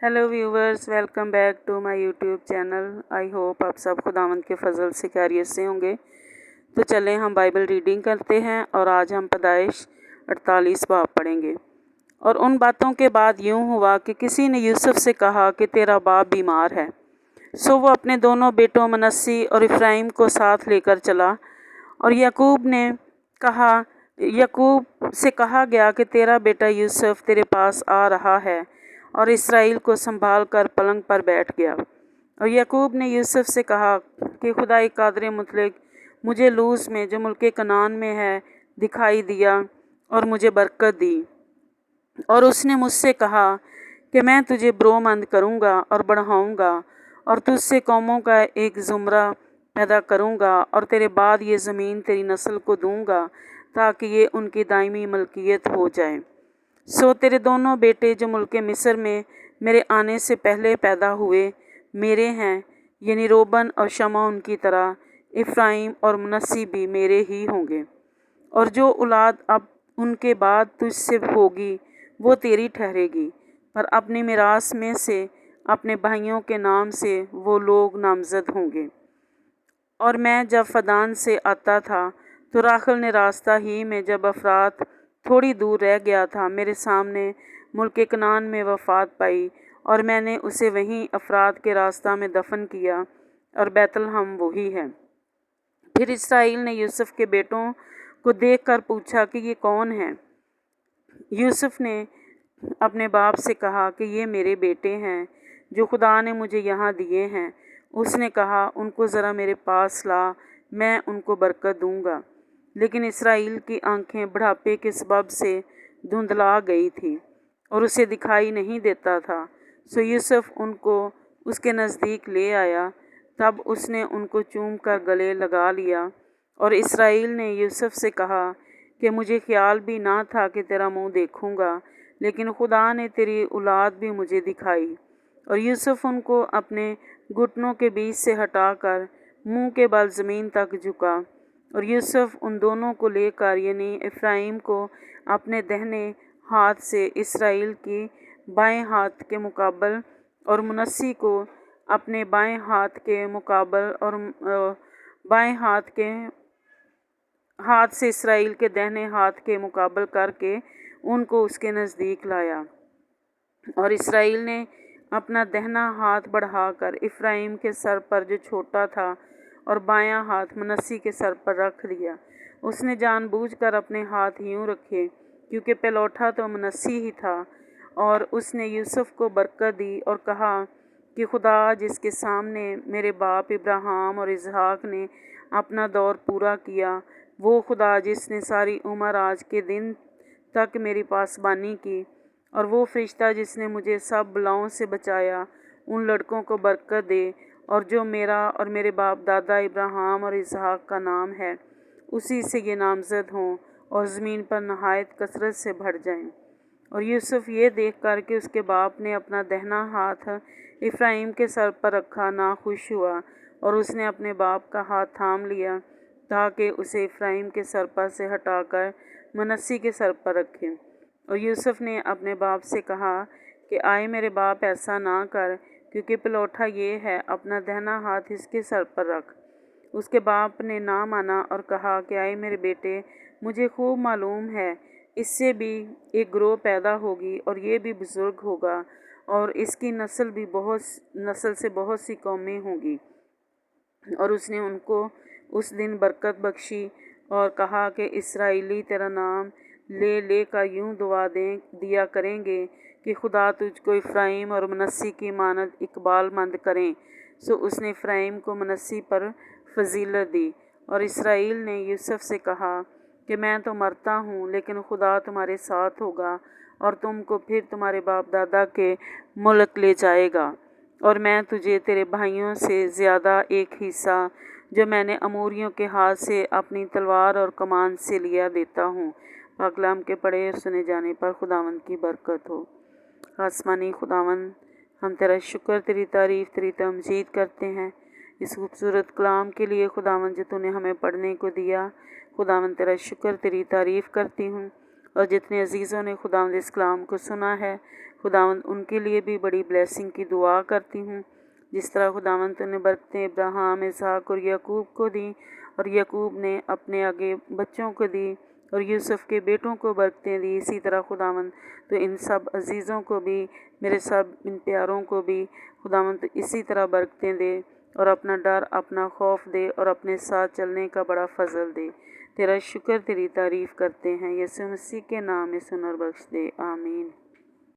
Hello viewers, welcome back to my YouTube channel. I hope आप सब खुदावंद के फजल से खैरियत से होंगे। तो चलें हम बाइबल रीडिंग करते हैं और आज हम पैदाइश 48 बाब पढ़ेंगे। और उन बातों के बाद यूँ हुआ कि किसी ने यूसुफ से कहा कि तेरा बाप बीमार है। सो वो अपने दोनों बेटों मनस्सी और इफ्राइम को साथ लेकर चला। और याकूब से कहा गया कि तेरा बेटा यूसुफ तेरे पास आ रहा है, और इसराइल को संभाल कर पलंग पर बैठ गया। और याकूब ने यूसुफ से कहा कि खुदाई कादर मुतलक मुझे लूज में जो मुल्क कनान में है दिखाई दिया और मुझे बरकत दी, और उसने मुझसे कहा कि मैं तुझे ब्रोमंद करूँगा और बढ़ाऊँगा, और तुझसे कौमों का एक ज़ुमरा पैदा करूँगा, और तेरे बाद ये ज़मीन तेरी नस्ल को दूँगा ताकि ये उनकी दायमी मलकियत हो जाए। सो तेरे दोनों बेटे जो मुल्क मिस्र में मेरे आने से पहले पैदा हुए मेरे हैं, यानी रोबन और शमा उनकी तरह, इफ्राइम और मनस्सी भी मेरे ही होंगे। और जो औलाद अब उनके बाद तुझसे होगी वो तेरी ठहरेगी, पर अपनी मिरास में से अपने भाइयों के नाम से वो लोग नामजद होंगे। और मैं जब फदान से आता था तो राखल ने रास्ता ही में जब अफरात थोड़ी दूर रह गया था मेरे सामने मुल्क कनान में वफ़ात पाई, और मैंने उसे वहीं अफरात के रास्ता में दफन किया, और बैतलहम वही है। फिर इसराइल ने यूसुफ के बेटों को देखकर पूछा कि ये कौन हैं। यूसुफ ने अपने बाप से कहा कि ये मेरे बेटे हैं जो खुदा ने मुझे यहाँ दिए हैं। उसने कहा, उनको ज़रा मेरे पास ला, मैं उनको बरकत दूँगा। लेकिन इसराइल की आंखें बुढ़ापे के सबब से धुंधला गई थी और उसे दिखाई नहीं देता था। सो यूसुफ उनको उसके नज़दीक ले आया। तब उसने उनको चूम कर गले लगा लिया। और इसराइल ने यूसुफ से कहा कि मुझे ख्याल भी ना था कि तेरा मुँह देखूँगा, लेकिन खुदा ने तेरी औलाद भी मुझे दिखाई। और यूसुफ उनको अपने घुटनों के बीच से हटाकर मुंह के बल ज़मीन तक झुका। और यूसुफ उन दोनों को लेकर, यानी इफ्राइम को अपने दाहिने हाथ से इसराइल की बाएं हाथ के मुकाबल, और मनस्सी को अपने बाएं हाथ के मुकाबल, और बाएं हाथ से इसराइल के दाहिने हाथ के मुकाबल करके उनको उसके नज़दीक लाया। और इसराइल ने अपना दाहिना हाथ बढ़ाकर इफ्राइम के सर पर जो छोटा था, और बायां हाथ मनस्सी के सर पर रख दिया। उसने जानबूझकर अपने हाथ यूं रखे क्योंकि पलौठा तो मनस्सी ही था। और उसने यूसुफ को बरकत दी और कहा कि खुदा जिसके सामने मेरे बाप इब्राहिम और इसहाक ने अपना दौर पूरा किया, वो खुदा जिसने सारी उम्र आज के दिन तक मेरी पासबानी की, और वो फरिश्ता जिसने मुझे सब बलाओं से बचाया, उन लड़कों को बरकत दे, और जो मेरा और मेरे बाप दादा इब्राहिम और इसहाक का नाम है, उसी से ये नामजद हों और ज़मीन पर नहायत कसरत से बढ़ जाएं। और यूसुफ ये देख कर कि उसके बाप ने अपना दाहिना हाथ इफ्राइम के सर पर रखा ना खुश हुआ, और उसने अपने बाप का हाथ थाम लिया ताकि उसे इफ्राइम के सर पर से हटाकर मनस्सी के सर पर रखे। और यूसुफ ने अपने बाप से कहा कि आए मेरे बाप, ऐसा ना कर, क्योंकि पलौठा ये है, अपना दाहिना हाथ इसके सर पर रख। उसके बाप ने ना माना और कहा कि आए मेरे बेटे, मुझे खूब मालूम है इससे भी एक ग्रोह पैदा होगी, और ये भी बुज़ुर्ग होगा, और इसकी नस्ल से बहुत सी कौमें होंगी। और उसने उनको उस दिन बरकत बख्शी और कहा कि इसराइली तेरा नाम ले कर यूं दुआ दिया करेंगे कि खुदा तुझको इफ्राइम और मनस्सी की मानद इकबालमंद करें। सो उसने इफ्राइम को मनस्सी पर फजीलत दी। और इसराइल ने यूसुफ से कहा कि मैं तो मरता हूँ, लेकिन खुदा तुम्हारे साथ होगा और तुमको फिर तुम्हारे बाप दादा के मुल्क ले जाएगा, और मैं तुझे तेरे भाइयों से ज़्यादा एक हिस्सा जो मैंने अमोरियों के हाथ से अपनी तलवार और कमान से लिया देता हूँ। पाकलाम के पढ़े और सुने जाने पर खुदावंद की बरकत हो। आसमानी खुदावंद, हम तेरा शुक्र, तेरी तारीफ़, तेरी तमजीद करते हैं इस खूबसूरत कलाम के लिए खुदावंद जो तूने हमें पढ़ने को दिया। खुदावंद तेरा शुक्र, तेरी तारीफ़ करती हूँ। और जितने अजीज़ों ने खुदावंद इस कलाम को सुना है, خداوند ان کے لیے بھی بڑی بلیسنگ کی دعا کرتی ہوں، جس طرح خداوند تو نے برکتیں ابراہیم، اسحاق اور یعقوب کو دیں، اور یعقوب نے اپنے آگے بچوں کو دی، اور یوسف کے بیٹوں کو برکتیں دی، اسی طرح خداوند تو ان سب عزیزوں کو بھی، میرے سب ان پیاروں کو بھی خداوند اسی طرح برکتیں دے، اور اپنا ڈر، اپنا خوف دے، اور اپنے ساتھ چلنے کا بڑا فضل دے۔ تیرا شکر، تیری تعریف کرتے ہیں، یسوع مسیح کے نام میں سن اور بخش دے، آمین۔